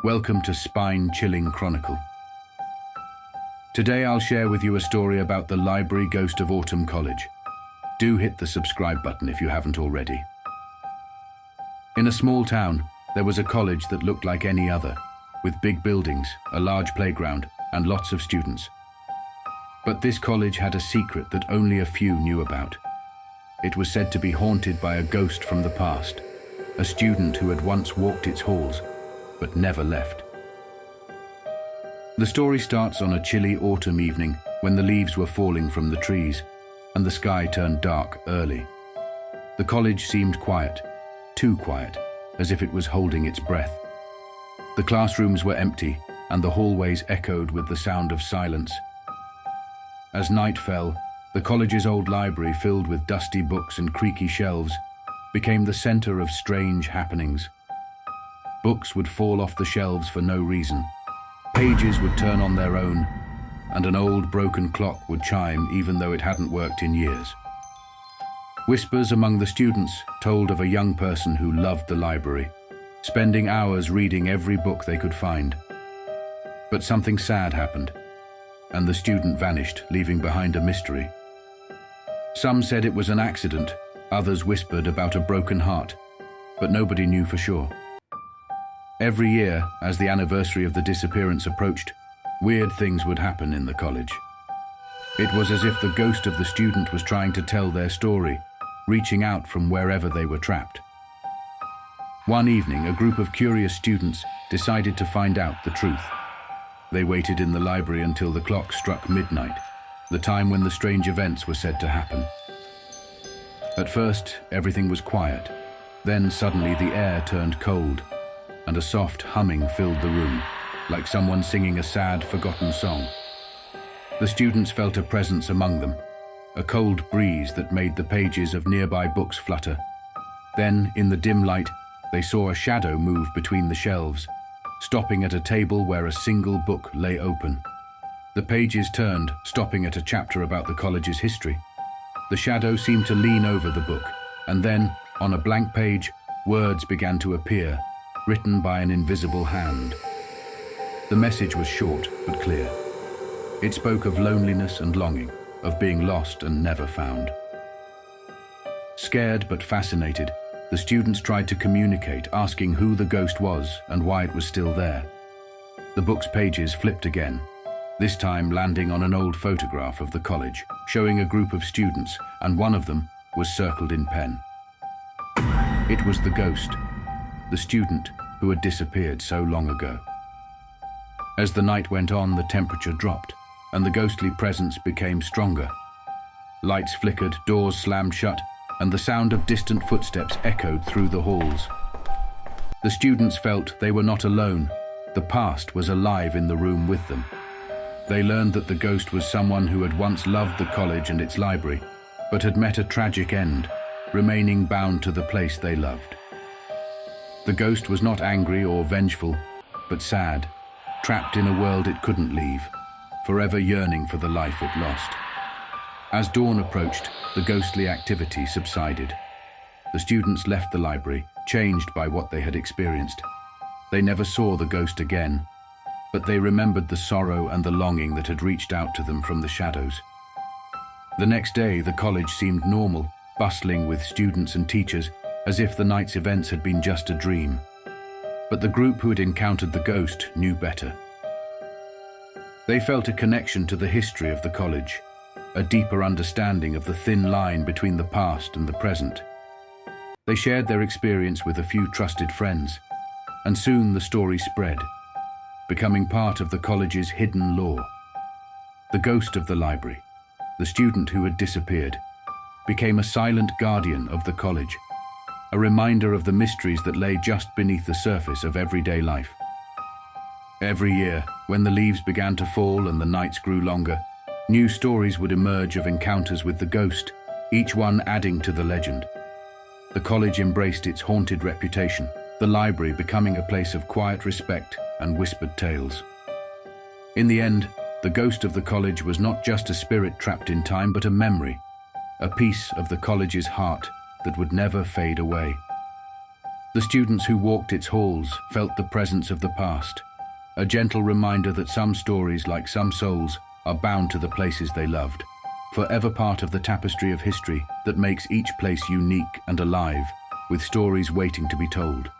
Welcome to Spine-Chilling Chronicle. Today I'll share with you a story about the library ghost of Autumn College. Do hit the subscribe button if you haven't already. In a small town, there was a college that looked like any other, with big buildings, a large playground, and lots of students. But this college had a secret that only a few knew about. It was said to be haunted by a ghost from the past, a student who had once walked its halls, but never left. The story starts on a chilly autumn evening when the leaves were falling from the trees and the sky turned dark early. The college seemed quiet, too quiet, as if it was holding its breath. The classrooms were empty and the hallways echoed with the sound of silence. As night fell, the college's old library, filled with dusty books and creaky shelves, became the center of strange happenings. Books would fall off the shelves for no reason. Pages would turn on their own, and an old broken clock would chime even though it hadn't worked in years. Whispers among the students told of a young person who loved the library, spending hours reading every book they could find. But something sad happened, and the student vanished, leaving behind a mystery. Some said it was an accident, others whispered about a broken heart, but nobody knew for sure. Every year, as the anniversary of the disappearance approached, weird things would happen in the college. It was as if the ghost of the student was trying to tell their story, reaching out from wherever they were trapped. One evening, a group of curious students decided to find out the truth. They waited in the library until the clock struck midnight, the time when the strange events were said to happen. At first, everything was quiet. Then suddenly the air turned cold, and a soft humming filled the room, like someone singing a sad, forgotten song. The students felt a presence among them, a cold breeze that made the pages of nearby books flutter. Then, in the dim light, they saw a shadow move between the shelves, stopping at a table where a single book lay open. The pages turned, stopping at a chapter about the college's history. The shadow seemed to lean over the book, and then, on a blank page, words began to appear, written by an invisible hand. The message was short but clear. It spoke of loneliness and longing, of being lost and never found. Scared but fascinated, the students tried to communicate, asking who the ghost was and why it was still there. The book's pages flipped again, this time landing on an old photograph of the college, showing a group of students, and one of them was circled in pen. It was the ghost, the student who had disappeared so long ago. As the night went on, the temperature dropped, and the ghostly presence became stronger. Lights flickered, doors slammed shut, and the sound of distant footsteps echoed through the halls. The students felt they were not alone. The past was alive in the room with them. They learned that the ghost was someone who had once loved the college and its library, but had met a tragic end, remaining bound to the place they loved. The ghost was not angry or vengeful, but sad, trapped in a world it couldn't leave, forever yearning for the life it lost. As dawn approached, the ghostly activity subsided. The students left the library, changed by what they had experienced. They never saw the ghost again, but they remembered the sorrow and the longing that had reached out to them from the shadows. The next day, the college seemed normal, bustling with students and teachers, as if the night's events had been just a dream. But the group who had encountered the ghost knew better. They felt a connection to the history of the college, a deeper understanding of the thin line between the past and the present. They shared their experience with a few trusted friends, and soon the story spread, becoming part of the college's hidden lore. The ghost of the library, the student who had disappeared, became a silent guardian of the college, a reminder of the mysteries that lay just beneath the surface of everyday life. Every year, when the leaves began to fall and the nights grew longer, new stories would emerge of encounters with the ghost, each one adding to the legend. The college embraced its haunted reputation, the library becoming a place of quiet respect and whispered tales. In the end, the ghost of the college was not just a spirit trapped in time, but a memory, a piece of the college's heart that would never fade away. The students who walked its halls felt the presence of the past, a gentle reminder that some stories, like some souls, are bound to the places they loved, forever part of the tapestry of history that makes each place unique and alive, with stories waiting to be told.